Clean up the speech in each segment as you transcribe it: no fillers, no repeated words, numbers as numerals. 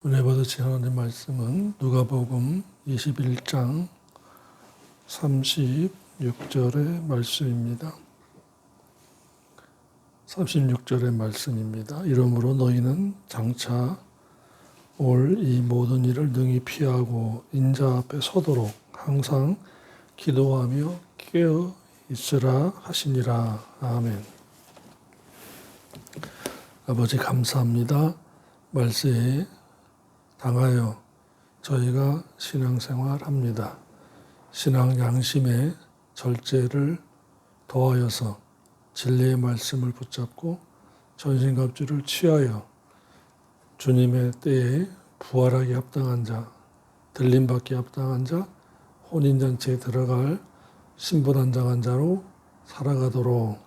은혜 받으신 하나님 말씀은 누가복음 21장 36절의 말씀입니다. 36절의 말씀입니다. 이러므로 너희는 장차 올 이 모든 일을 능히 피하고 인자 앞에 서도록 항상 기도하며 깨어 있으라 하시니라. 아멘. 아버지 감사합니다. 말세에 당하여 저희가 신앙생활합니다. 신앙 양심의 절제를 더하여서 진리의 말씀을 붙잡고 전신갑주를 취하여 주님의 때에 부활하기 합당한 자, 들림받기 합당한 자, 혼인잔치에 들어갈 신부단장한 자로 살아가도록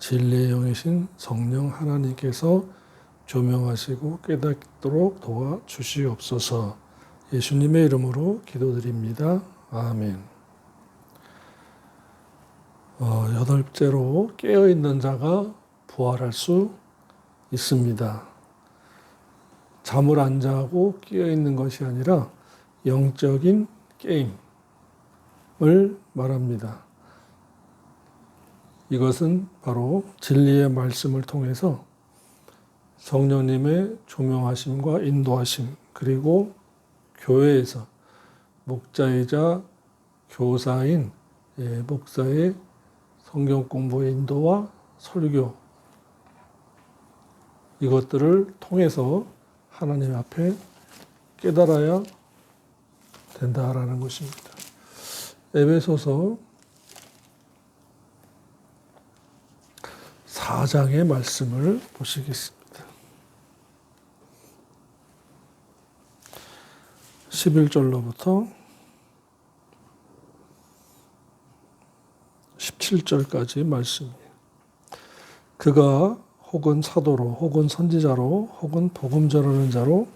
진리의 영이신 성령 하나님께서 조명하시고 깨닫도록 도와주시옵소서. 예수님의 이름으로 기도드립니다. 아멘. 여덟째로 깨어있는 자가 부활할 수 있습니다. 잠을 안 자고 깨어있는 것이 아니라 영적인 깨임을 말합니다. 이것은 바로 진리의 말씀을 통해서 성령님의 조명하심과 인도하심, 그리고 교회에서 목자이자 교사인 목사의 성경 공부의 인도와 설교, 이것들을 통해서 하나님 앞에 깨달아야 된다라는 것입니다. 에베소서 4장의 말씀을 보시겠습니다. 11절로부터 17절까지 말씀이에요. 그가 혹은 사도로, 혹은 선지자로, 혹은 복음 전하는 자로,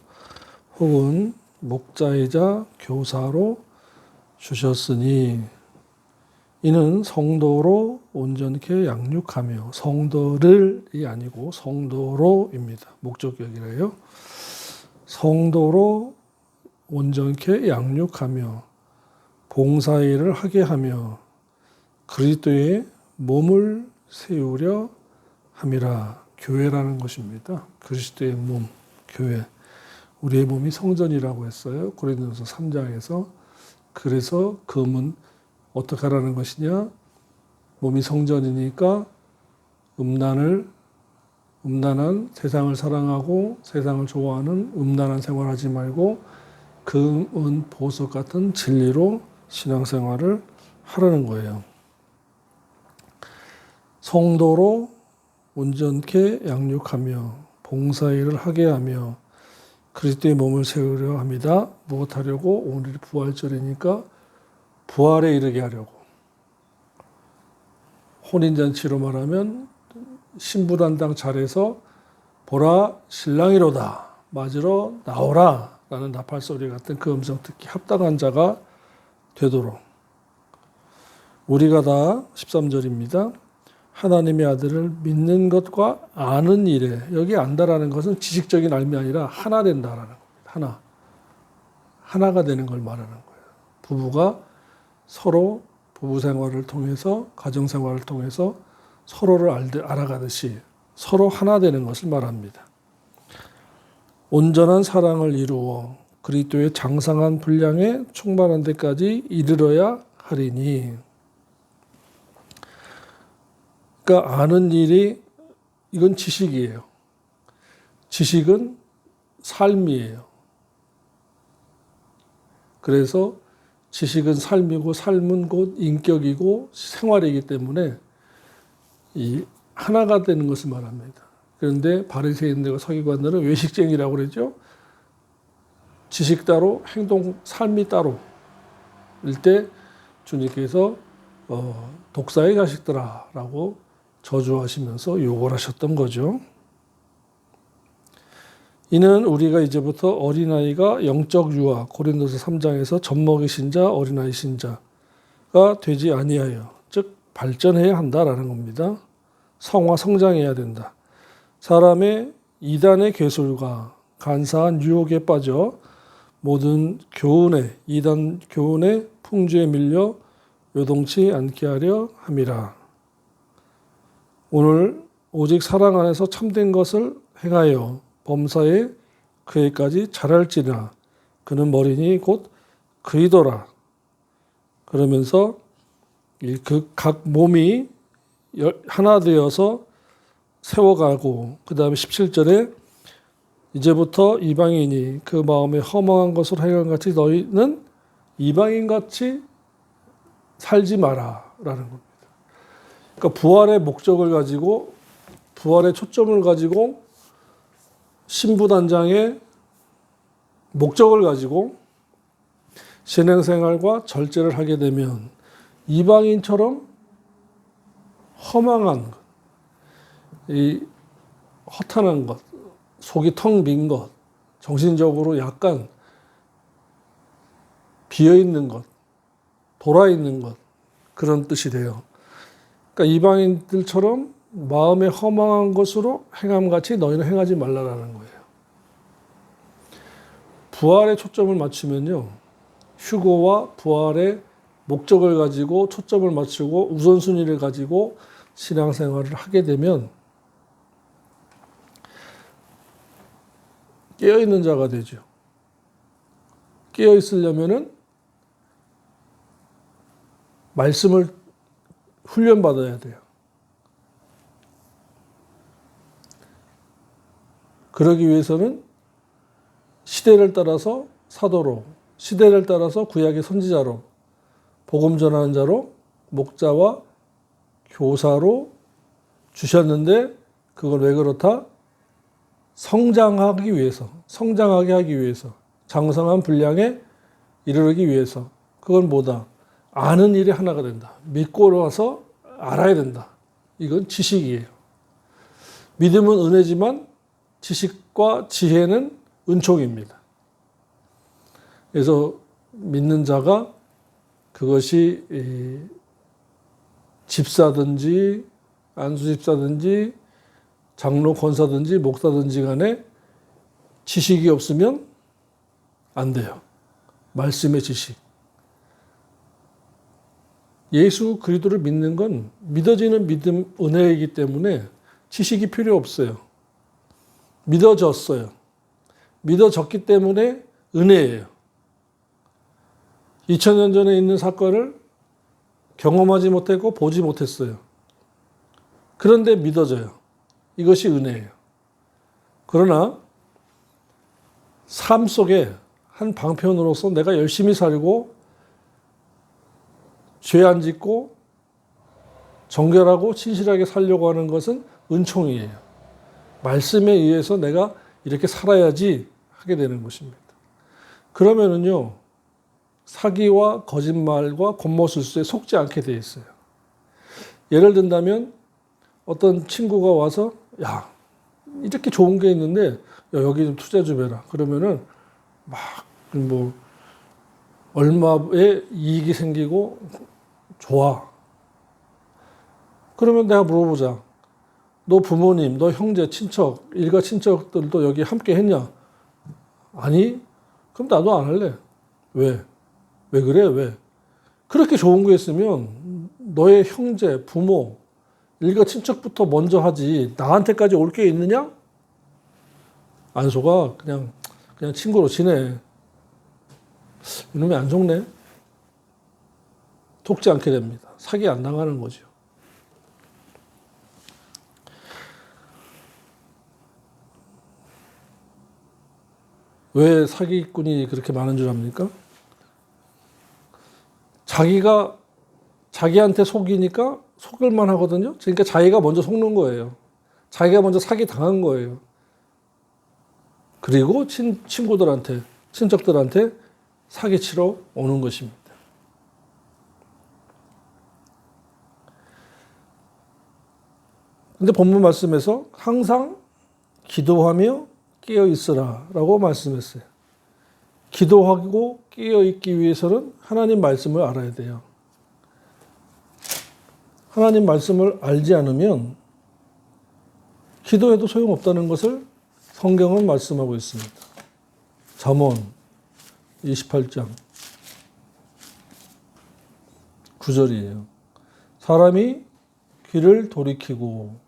혹은 목자이자 교사로 주셨으니 이는 성도로 온전케 양육하며, 성도를이 아니고 성도로입니다. 목적격이래요. 성도로 온전케 양육하며 봉사일을 하게 하며 그리스도의 몸을 세우려 함이라. 교회라는 것입니다. 그리스도의 몸, 교회. 우리의 몸이 성전이라고 했어요. 고린도서 3장에서. 그래서 그 몸은 어떻게 하라는 것이냐? 몸이 성전이니까 음란한 세상을 사랑하고 세상을 좋아하는 음란한 생활하지 말고 금은 보석 같은 진리로 신앙생활을 하라는 거예요. 성도로 온전케 양육하며 봉사일을 하게 하며 그리스도의 몸을 세우려 합니다. 무엇하려고? 오늘이 부활절이니까 부활에 이르게 하려고. 혼인잔치로 말하면 신부단장 자리에서 보라 신랑이로다, 맞으러 나오라 라는 나팔소리 같은 그 음성 듣기 합당한 자가 되도록 우리가 다 13절입니다. 하나님의 아들을 믿는 것과 아는 일에, 여기 안다라는 것은 지식적인 알미 아니라 하나 된다라는 겁니다. 하나가 되는 걸 말하는 거예요. 부부가 서로 부부 생활을 통해서, 가정 생활을 통해서 서로를 알아가듯이 서로 하나 되는 것을 말합니다. 온전한 사랑을 이루어 그리스도의 장성한 분량에 충만한 데까지 이르러야 하리니. 그러니까 아는 일이, 이건 지식이에요. 지식은 삶이에요. 그래서 지식은 삶이고 삶은 곧 인격이고 생활이기 때문에 이 하나가 되는 것을 말합니다. 그런데 바리새인들과 서기관들은 외식쟁이라고 그러죠. 지식 따로, 행동, 삶이 따로. 일 때 주님께서 독사의 자식들아 라고 저주하시면서 욕을 하셨던 거죠. 이는 우리가 이제부터 어린아이가 영적 유아, 고린도서 3장에서 젖먹이 신자, 어린아이 신자가 되지 아니하여, 즉 발전해야 한다라는 겁니다. 성장해야 된다. 사람의 이단의 괴술과 간사한 유혹에 빠져 모든 교훈에 이단 교훈의 풍주에 밀려 요동치 않게 하려 함이라. 오늘 오직 사랑 안에서 참된 것을 행하여 범사에 그에까지 잘할지나 그는 머리니 곧 그이더라. 그러면서 그 각 몸이 하나 되어서 세워가고 그 다음에 17절에 이제부터 이방인이 그 마음에 허망한 것을 행한 같이 너희는 이방인같이 살지 마라 라는 겁니다. 그러니까 부활의 목적을 가지고 부활의 초점을 가지고 신부단장의 목적을 가지고 신앙생활과 절제를 하게 되면 이방인처럼 허망한 것, 이 허탄한 것, 속이 텅 빈 것, 정신적으로 약간 비어있는 것, 돌아있는 것, 그런 뜻이 돼요. 그러니까 이방인들처럼 마음에 허망한 것으로 행함같이 너희는 행하지 말라라는 거예요. 부활에 초점을 맞추면요, 휴거와 부활의 목적을 가지고 초점을 맞추고 우선순위를 가지고 신앙생활을 하게 되면 깨어있는 자가 되죠. 깨어있으려면은 말씀을 훈련받아야 돼요. 그러기 위해서는 시대를 따라서 사도로, 시대를 따라서 구약의 선지자로, 복음 전하는 자로, 목자와 교사로 주셨는데 그건 왜 그렇다? 성장하기 위해서, 성장하게 하기 위해서, 장성한 분량에 이르기 위해서. 그건 뭐다? 아는 일이 하나가 된다. 믿고 와서 알아야 된다. 이건 지식이에요. 믿음은 은혜지만 지식과 지혜는 은총입니다. 그래서 믿는 자가 그것이 집사든지 안수집사든지 장로 권사든지 목사든지 간에 지식이 없으면 안 돼요. 말씀의 지식. 예수 그리스도를 믿는 건 믿어지는 믿음 은혜이기 때문에 지식이 필요 없어요. 믿어졌어요. 믿어졌기 때문에 은혜예요. 2000년 전에 있는 사건을 경험하지 못했고 보지 못했어요. 그런데 믿어져요. 이것이 은혜예요. 그러나 삶 속에 한 방편으로서 내가 열심히 살고 죄 안 짓고 정결하고 진실하게 살려고 하는 것은 은총이에요. 말씀에 의해서 내가 이렇게 살아야지 하게 되는 것입니다. 그러면은요, 사기와 거짓말과 곤모술수에 속지 않게 돼 있어요. 예를 든다면 어떤 친구가 와서 야, 이렇게 좋은 게 있는데 야, 여기 좀 투자 좀 해라. 그러면은 막 뭐 얼마의 이익이 생기고 좋아. 그러면 내가 물어보자. 너 부모님, 너 형제, 친척, 일가 친척들도 여기 함께 했냐? 아니? 그럼 나도 안 할래. 왜? 왜 그래? 왜? 그렇게 좋은 거 있으면 너의 형제, 부모, 일가 친척부터 먼저 하지 나한테까지 올 게 있느냐? 안 속아. 그냥 친구로 지내. 이놈이 안 속네. 속지 않게 됩니다. 사기 안 당하는 거죠. 왜 사기꾼이 그렇게 많은 줄 압니까? 자기가 자기한테 속이니까 속을만 하거든요. 그러니까 자기가 먼저 속는 거예요. 자기가 먼저 사기 당한 거예요. 그리고 친구들한테, 친척들한테 사기치러 오는 것입니다. 근데 본문 말씀에서 항상 기도하며 깨어 있으라 라고 말씀했어요. 기도하고 깨어 있기 위해서는 하나님 말씀을 알아야 돼요. 하나님 말씀을 알지 않으면 기도해도 소용없다는 것을 성경은 말씀하고 있습니다. 잠언 28장 9절이에요. 사람이 귀를 돌이키고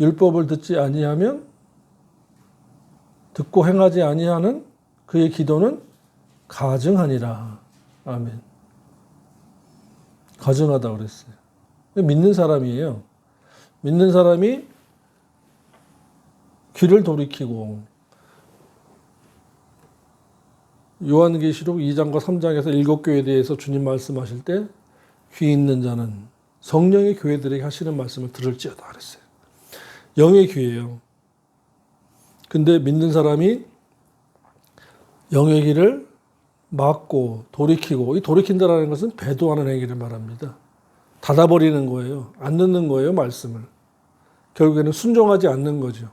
율법을 듣지 아니하면 듣고 행하지 아니하는 그의 기도는 가증하니라. 아멘. 가증하다고 그랬어요. 믿는 사람이에요. 믿는 사람이 귀를 돌이키고 요한계시록 2장과 3장에서 7교회에 대해서 주님 말씀하실 때 귀 있는 자는 성령의 교회들에게 하시는 말씀을 들을지어다 그랬어요. 영의 귀예요. 근데 믿는 사람이 영의 귀를 막고 돌이키고, 이 돌이킨다라는 것은 배도하는 행위를 말합니다. 닫아버리는 거예요. 안 듣는 거예요, 말씀을. 결국에는 순종하지 않는 거죠.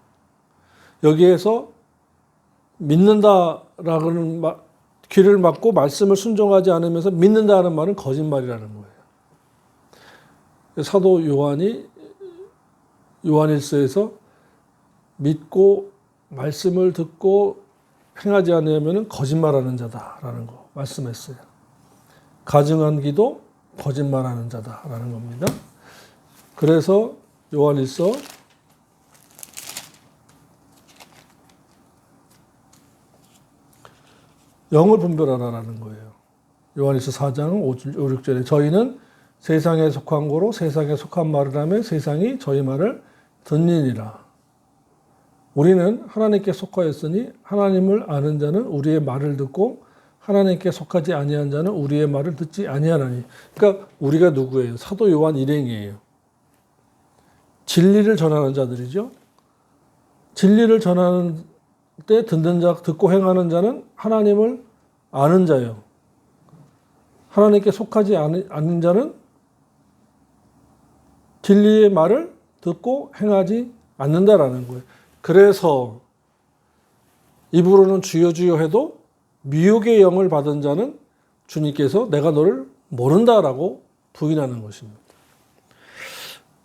여기에서 믿는다라는 귀를 막고 말씀을 순종하지 않으면서 믿는다는 말은 거짓말이라는 거예요. 사도 요한이 요한일서에서 믿고 말씀을 듣고 행하지 않으면 거짓말하는 자다라는 거 말씀했어요. 가증한 기도 거짓말하는 자다라는 겁니다. 그래서 요한일서 영을 분별하라는 거예요. 요한일서 4장 5, 6절에 저희는 세상에 속한 거로 세상에 속한 말을 하며 세상이 저희 말을 듣느니라. 우리는 하나님께 속하였으니 하나님을 아는 자는 우리의 말을 듣고 하나님께 속하지 아니한 자는 우리의 말을 듣지 아니하나니. 그러니까 우리가 누구예요? 사도 요한 일행이에요. 진리를 전하는 자들이죠. 진리를 전하는 때 듣는 자, 듣고 행하는 자는 하나님을 아는 자요. 하나님께 속하지 않는 자는 진리의 말을 듣고 행하지 않는다라는 거예요. 그래서 입으로는 주여 주여 해도 미혹의 영을 받은 자는 주님께서 내가 너를 모른다라고 부인하는 것입니다.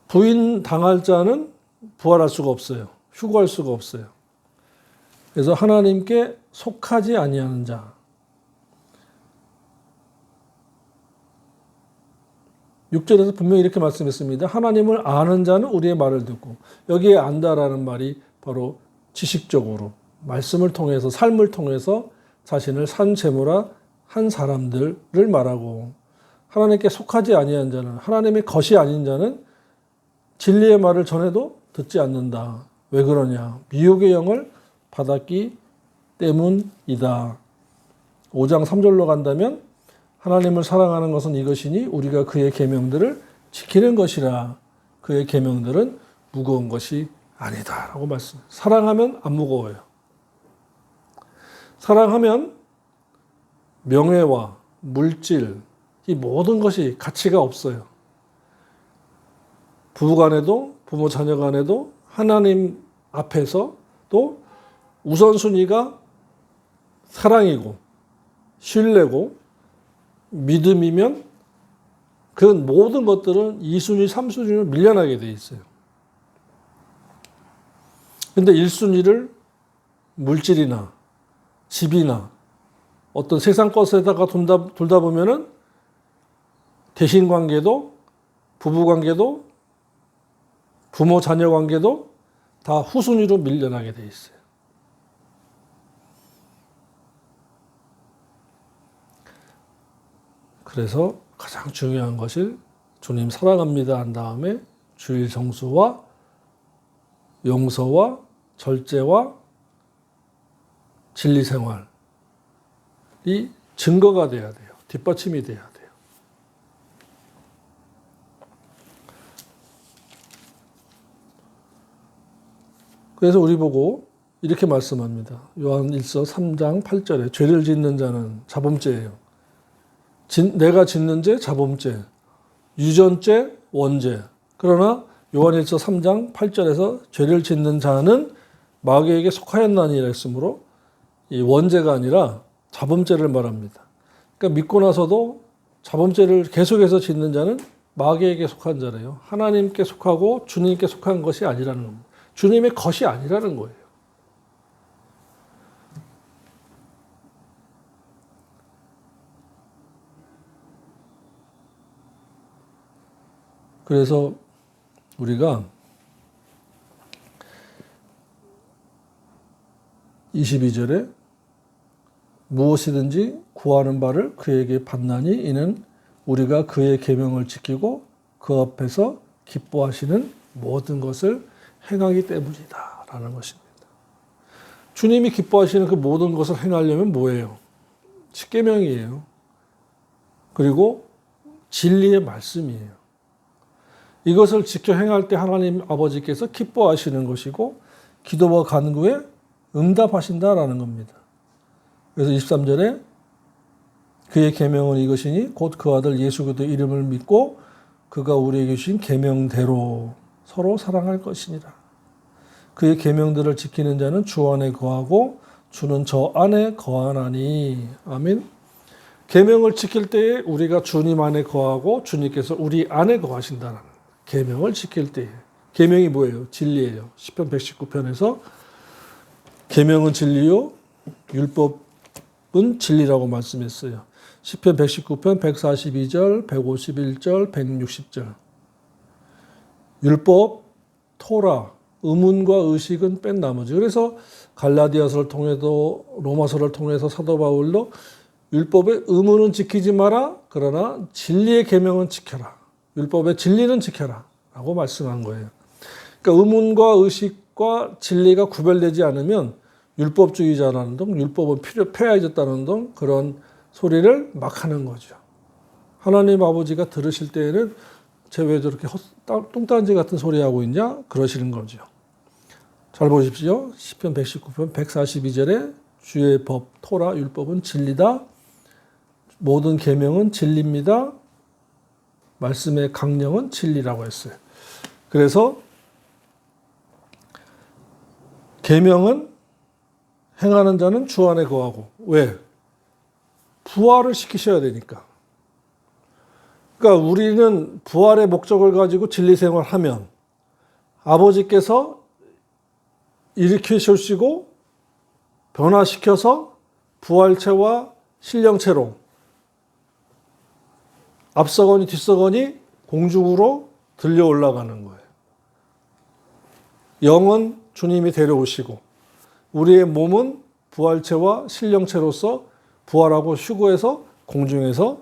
부인당할 자는 부활할 수가 없어요. 휴거할 수가 없어요. 그래서 하나님께 속하지 아니하는 자. 6절에서 분명히 이렇게 말씀했습니다. 하나님을 아는 자는 우리의 말을 듣고, 여기에 안다라는 말이 바로 지식적으로 말씀을 통해서 삶을 통해서 자신을 산 제물화 한 사람들을 말하고, 하나님께 속하지 아니한 자는, 하나님의 것이 아닌 자는 진리의 말을 전해도 듣지 않는다. 왜 그러냐? 미혹의 영을 받았기 때문이다. 5장 3절로 간다면 하나님을 사랑하는 것은 이것이니 우리가 그의 계명들을 지키는 것이라. 그의 계명들은 무거운 것이 아니다 라고 말씀. 사랑하면 안 무거워요. 사랑하면 명예와 물질, 이 모든 것이 가치가 없어요. 부부간에도 부모 자녀간에도 하나님 앞에서 또 우선순위가 사랑이고 신뢰고 믿음이면 그 모든 것들은 2순위, 3순위로 밀려나게 돼 있어요. 근데 1순위를 물질이나 집이나 어떤 세상 것에다가 돌다 보면은 대신 관계도, 부부 관계도, 부모 자녀 관계도 다 후순위로 밀려나게 돼 있어요. 그래서 가장 중요한 것이 주님 사랑합니다 한 다음에 주일 성수와 용서와 절제와 진리 생활이 증거가 돼야 돼요. 뒷받침이 돼야 돼요. 그래서 우리 보고 이렇게 말씀합니다. 요한일서 3장 8절에 죄를 짓는 자는 자범죄예요. 내가 짓는 죄, 자범죄, 유전죄, 원죄. 그러나 요한일서 3장 8절에서 죄를 짓는 자는 마귀에게 속하였나니라 했으므로 이 원죄가 아니라 자범죄를 말합니다. 그러니까 믿고 나서도 자범죄를 계속해서 짓는 자는 마귀에게 속한 자래요. 하나님께 속하고 주님께 속한 것이 아니라는 겁니다. 주님의 것이 아니라는 거예요. 그래서 우리가 22절에 무엇이든지 구하는 바를 그에게 받나니 이는 우리가 그의 계명을 지키고 그 앞에서 기뻐하시는 모든 것을 행하기 때문이다 라는 것입니다. 주님이 기뻐하시는 그 모든 것을 행하려면 뭐예요? 십계명이에요. 그리고 진리의 말씀이에요. 이것을 지켜 행할 때 하나님 아버지께서 기뻐하시는 것이고 기도와 간구에 응답하신다라는 겁니다. 그래서 23절에 그의 계명은 이것이니 곧 그 아들 예수 그리스도 이름을 믿고 그가 우리에게 주신 계명대로 서로 사랑할 것이니라. 그의 계명들을 지키는 자는 주 안에 거하고 주는 저 안에 거하나니. 아멘. 계명을 지킬 때에 우리가 주님 안에 거하고 주님께서 우리 안에 거하신다는 계명을 지킬 때에. 계명이 뭐예요? 진리예요. 시편 119편에서 계명은 진리요 율법은 진리라고 말씀했어요. 시편 119편 142절, 151절, 160절. 율법, 토라, 의문과 의식은 뺀 나머지. 그래서 갈라디아서를 통해서 로마서를 통해서 사도 바울도 율법의 의문은 지키지 마라. 그러나 진리의 계명은 지켜라. 율법의 진리는 지켜라. 라고 말씀한 거예요. 그러니까 의문과 의식과 진리가 구별되지 않으면 율법주의자라는 등 율법은 폐하해졌다는 등 그런 소리를 막 하는 거죠. 하나님 아버지가 들으실 때에는 쟤 왜 저렇게 똥단지 같은 소리 하고 있냐? 그러시는 거죠. 잘 보십시오. 시편 119편 142절에 주의 법, 토라, 율법은 진리다. 모든 계명은 진리입니다. 말씀의 강령은 진리라고 했어요. 그래서 계명은 행하는 자는 주 안에 거하고. 왜? 부활을 시키셔야 되니까. 그러니까 우리는 부활의 목적을 가지고 진리 생활을 하면 아버지께서 일으키시고 변화시켜서 부활체와 신령체로 앞서거니 뒤서거니 공중으로 들려 올라가는 거예요. 영은 주님이 데려오시고 우리의 몸은 부활체와 신령체로서 부활하고 휴거해서 공중에서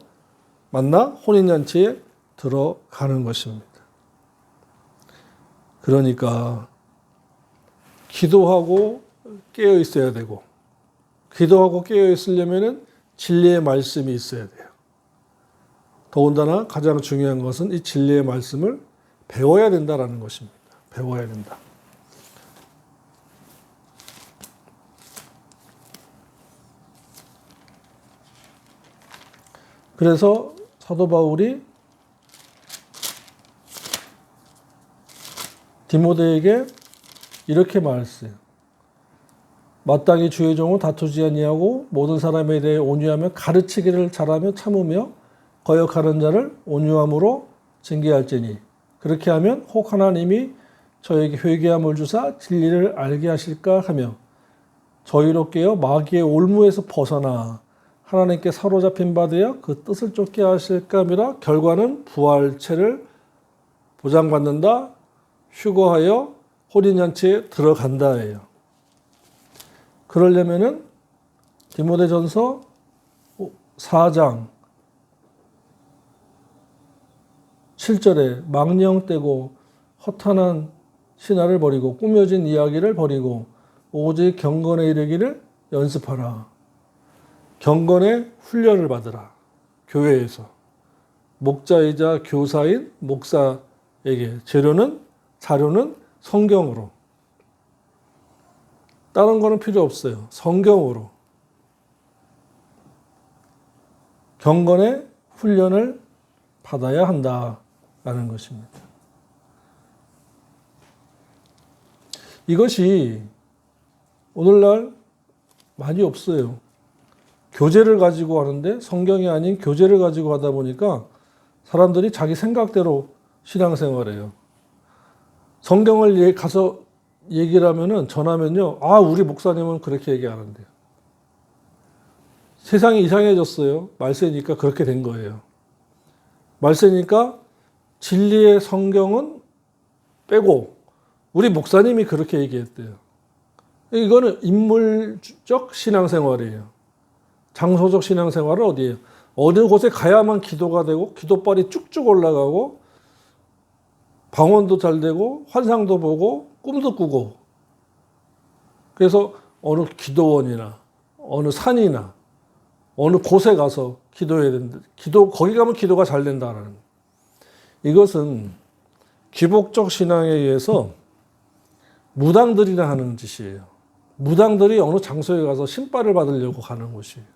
만나 혼인잔치에 들어가는 것입니다. 그러니까 기도하고 깨어 있어야 되고 기도하고 깨어 있으려면 진리의 말씀이 있어야 돼요. 더군다나 가장 중요한 것은 이 진리의 말씀을 배워야 된다는 것입니다. 배워야 된다. 그래서 사도 바울이 디모데에게 이렇게 말했어요. 마땅히 주의 종은 다투지 아니하고 모든 사람에 대해 온유하며 가르치기를 잘하며 참으며 거역하는 자를 온유함으로 징계할지니 그렇게 하면 혹 하나님이 저에게 회개함을 주사 진리를 알게 하실까 하며 저희로 깨어 마귀의 올무에서 벗어나 하나님께 사로잡힌 바 되어 그 뜻을 쫓게 하실까 함이라. 결과는 부활체를 보장받는다. 휴거하여 혼인잔치에 들어간다예요. 그러려면은 디모데전서 4장 7절에 망령되고 허탄한 신화를 버리고 꾸며진 이야기를 버리고 오직 경건에 이르기를 연습하라. 경건의 훈련을 받으라. 교회에서 목자이자 교사인 목사에게 자료는 성경으로. 다른 거는 필요 없어요. 성경으로. 경건의 훈련을 받아야 한다라는 것입니다. 이것이 오늘날 많이 없어요. 교재를 가지고 하는데 성경이 아닌 교재를 가지고 하다 보니까 사람들이 자기 생각대로 신앙생활해요. 성경을 가서 얘기를 하면은 전하면요. 아, 우리 목사님은 그렇게 얘기하는데요. 세상이 이상해졌어요. 말세니까 그렇게 된 거예요. 말세니까 진리의 성경은 빼고 우리 목사님이 그렇게 얘기했대요. 이거는 인물적 신앙생활이에요. 장소적 신앙생활은 어디예요? 어느 곳에 가야만 기도가 되고 기도빨이 쭉쭉 올라가고 방언도 잘 되고 환상도 보고 꿈도 꾸고, 그래서 어느 기도원이나 어느 산이나 어느 곳에 가서 기도해야 된다. 거기 가면 기도가 잘 된다라는. 이것은 기복적 신앙에 의해서 무당들이나 하는 짓이에요. 무당들이 어느 장소에 가서 신발을 받으려고 가는 곳이에요.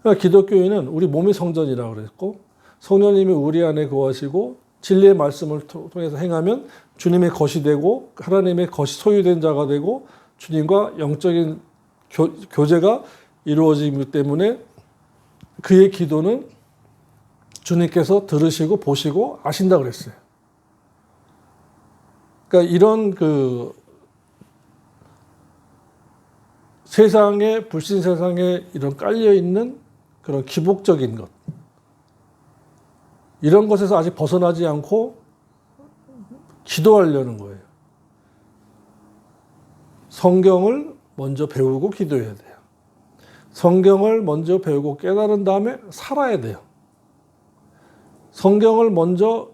그러니까 기독교인은 우리 몸이 성전이라고 그랬고, 성령님이 우리 안에 거하시고 진리의 말씀을 통해서 행하면 주님의 것이 되고 하나님의 것이 소유된 자가 되고 주님과 영적인 교제가 이루어지기 때문에 그의 기도는 주님께서 들으시고 보시고 아신다 그랬어요. 그러니까 이런 세상에, 불신 세상에 이런 깔려있는 그런 기복적인 것, 이런 것에서 아직 벗어나지 않고 기도하려는 거예요. 성경을 먼저 배우고 기도해야 돼요. 성경을 먼저 배우고 깨달은 다음에 살아야 돼요. 성경을 먼저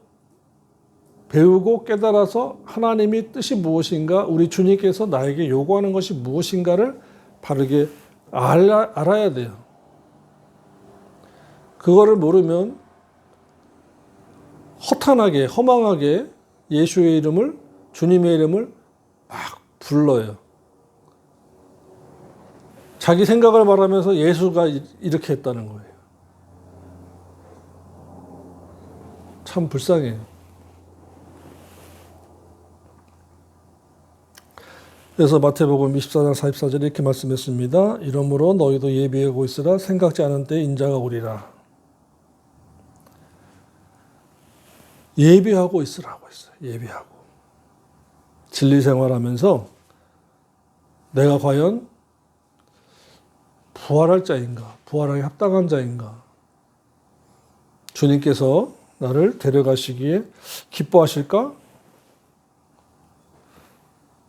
배우고 깨달아서 하나님의 뜻이 무엇인가, 우리 주님께서 나에게 요구하는 것이 무엇인가를 바르게 알아야 돼요. 그거를 모르면 허탄하게, 허망하게 예수의 이름을, 주님의 이름을 막 불러요. 자기 생각을 말하면서 예수가 이렇게 했다는 거예요. 참 불쌍해요. 그래서 마태복음 24장 44절에 이렇게 말씀했습니다. 이러므로 너희도 예비하고 있으라. 생각지 않은 때에 인자가 오리라. 예비하고 있으라고 했어요. 예비하고. 진리 생활하면서 내가 과연 부활할 자인가, 부활하기 합당한 자인가, 주님께서 나를 데려가시기에 기뻐하실까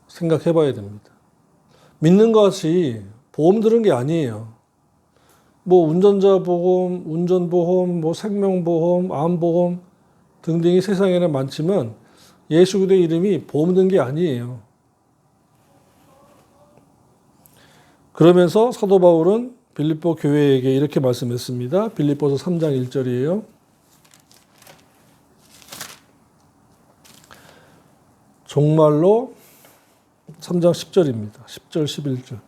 생각해 봐야 됩니다. 믿는 것이 보험 들은 게 아니에요. 뭐 운전자 보험, 운전보험, 뭐 생명보험, 암보험 등등이 세상에는 많지만 예수 그리스도의 이름이 보험 든 게 아니에요. 그러면서 사도 바울은 빌립보 교회에게 이렇게 말씀했습니다. 빌립보서 3장 1절이에요. 종말로 3장 10절입니다. 10절 11절.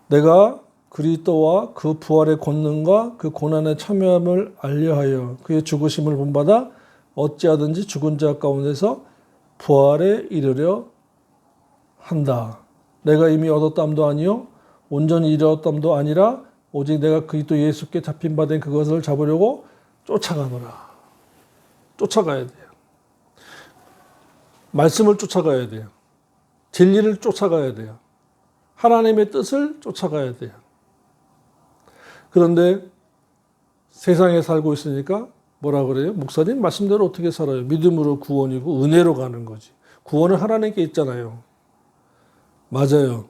내가 그리스도와 그 부활의 권능과 그 고난의 참여함을 알려하여 그의 죽으심을 본받아 어찌하든지 죽은 자 가운데서 부활에 이르려 한다. 내가 이미 얻었담도 아니요 온전히 이루었담도 아니라 오직 내가 그리스도 예수께 잡힌 바 된 그것을 잡으려고 쫓아가노라. 쫓아가야 돼요. 말씀을 쫓아가야 돼요. 진리를 쫓아가야 돼요. 하나님의 뜻을 쫓아가야 돼요. 그런데 세상에 살고 있으니까 뭐라 그래요? 목사님 말씀대로 어떻게 살아요? 믿음으로 구원이고 은혜로 가는 거지. 구원은 하나님께 있잖아요. 맞아요.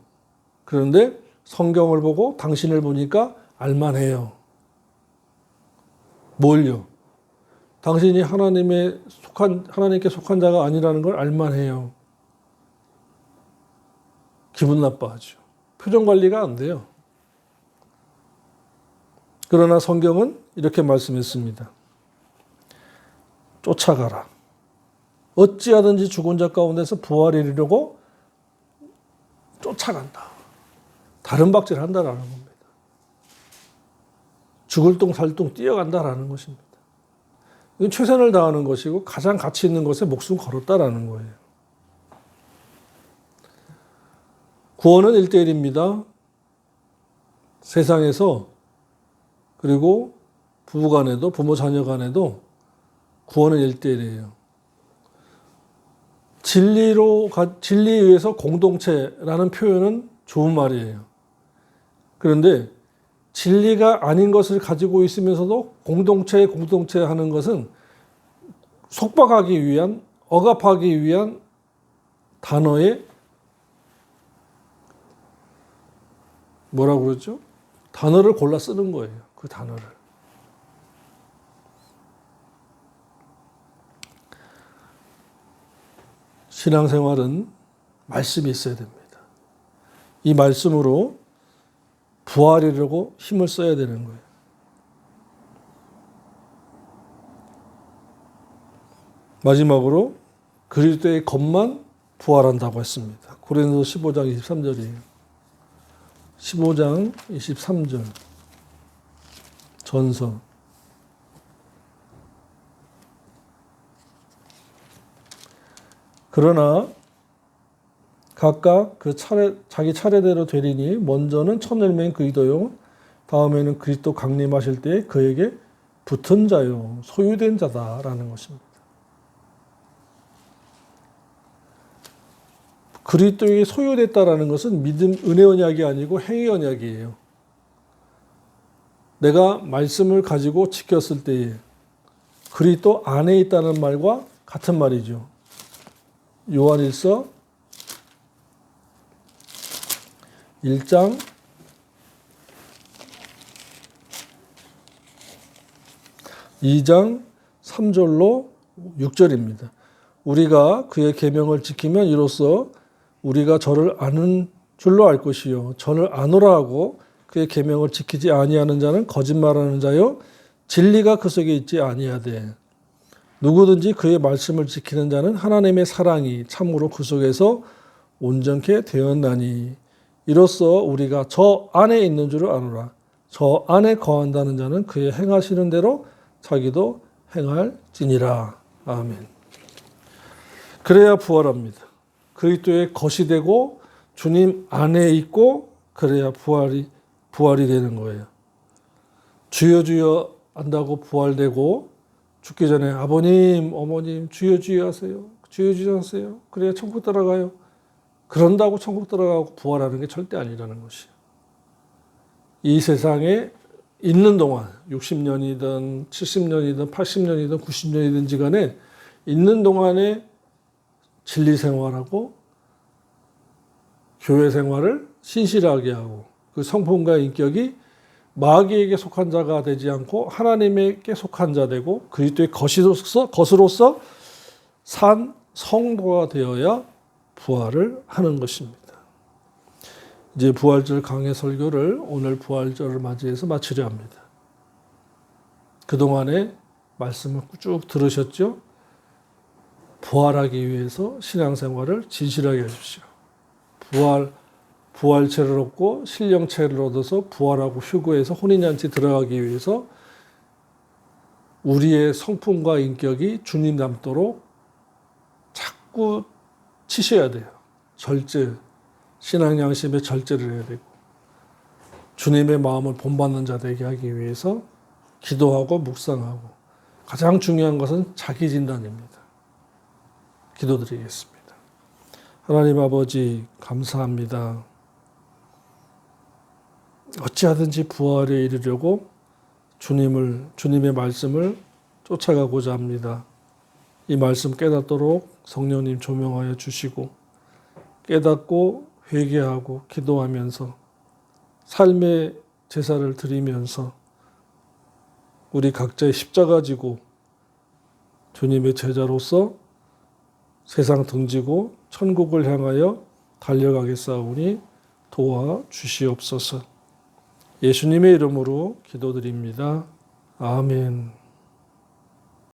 그런데 성경을 보고 당신을 보니까 알만해요. 뭘요? 당신이 하나님께 속한 자가 아니라는 걸 알만해요. 기분 나빠하죠. 표정 관리가 안 돼요. 그러나 성경은 이렇게 말씀했습니다. 쫓아가라. 어찌하든지 죽은 자 가운데서 부활에 이르려고 쫓아간다. 다른 박질을 한다라는 겁니다. 죽을 똥 살똥 뛰어간다라는 것입니다. 이건 최선을 다하는 것이고 가장 가치 있는 것에 목숨 걸었다라는 거예요. 구원은 1대1입니다. 세상에서 그리고 부부 간에도 부모 자녀 간에도 구원은 1대1이에요. 진리에 의해서 공동체라는 표현은 좋은 말이에요. 그런데 진리가 아닌 것을 가지고 있으면서도 공동체 하는 것은 속박하기 위한, 억압하기 위한 단어의 뭐라고 그러죠? 단어를 골라 쓰는 거예요. 그 단어를. 신앙생활은 말씀이 있어야 됩니다. 이 말씀으로 부활이라고 힘을 써야 되는 거예요. 마지막으로 그리스도의 것만 부활한다고 했습니다. 고린도서 15장 23절이에요. 15장 23절 전서. 그러나 각각 자기 차례대로 되리니 먼저는 천일맹 그리스도요 다음에는 그리스도 강림하실 때 그에게 붙은 자요 소유된 자다라는 것입니다. 그리스도에게 소유됐다라는 것은 믿음 은혜 언약이 아니고 행위 언약이에요. 내가 말씀을 가지고 지켰을 때에 그리스도 안에 있다는 말과 같은 말이죠. 요한일서 1장 2장 3절로 6절입니다. 우리가 그의 계명을 지키면 이로써 우리가 저를 아는 줄로 알 것이요 저를 아노라 하고 그의 계명을 지키지 아니하는 자는 거짓말하는 자요 진리가 그 속에 있지 아니하되 누구든지 그의 말씀을 지키는 자는 하나님의 사랑이 참으로 그 속에서 온전케 되었나니 이로써 우리가 저 안에 있는 줄을 아노라. 저 안에 거한다는 자는 그의 행하시는 대로 자기도 행할지니라. 아멘. 그래야 부활합니다. 그리스도의 것이 되고 주님 안에 있고 그래야 부활이 되는 거예요. 주여 주여 한다고 부활되고 죽기 전에 아버님, 어머님 주여 주여 하세요. 주여 주여 하세요. 그래야 천국 들어가요. 그런다고 천국 들어가고 부활하는 게 절대 아니라는 것이에요. 이 세상에 있는 동안 60년이든 70년이든 80년이든 90년이든지 간에 있는 동안에 진리 생활하고 교회 생활을 신실하게 하고 그 성품과 인격이 마귀에게 속한 자가 되지 않고 하나님에게 속한 자 되고 그리스도의 것으로서 산 성도가 되어야 부활을 하는 것입니다. 이제 부활절 강해 설교를 오늘 부활절을 맞이해서 마치려 합니다. 그동안에 말씀을 쭉 들으셨죠? 부활하기 위해서 신앙생활을 진실하게 해주십시오. 부활체를 얻고 신령체를 얻어서 부활하고 휴거해서 혼인잔치 들어가기 위해서 우리의 성품과 인격이 주님 닮도록 자꾸 치셔야 돼요. 절제, 신앙 양심의 절제를 해야 되고 주님의 마음을 본받는 자 되게 하기 위해서 기도하고 묵상하고 가장 중요한 것은 자기 진단입니다. 기도드리겠습니다. 하나님 아버지 감사합니다. 어찌하든지 부활에 이르려고 주님의 말씀을 쫓아가고자 합니다. 이 말씀 깨닫도록 성령님 조명하여 주시고 깨닫고 회개하고 기도하면서 삶의 제사를 드리면서 우리 각자의 십자가 지고 주님의 제자로서 세상 등지고 천국을 향하여 달려가겠사오니 도와주시옵소서. 예수님의 이름으로 기도드립니다. 아멘.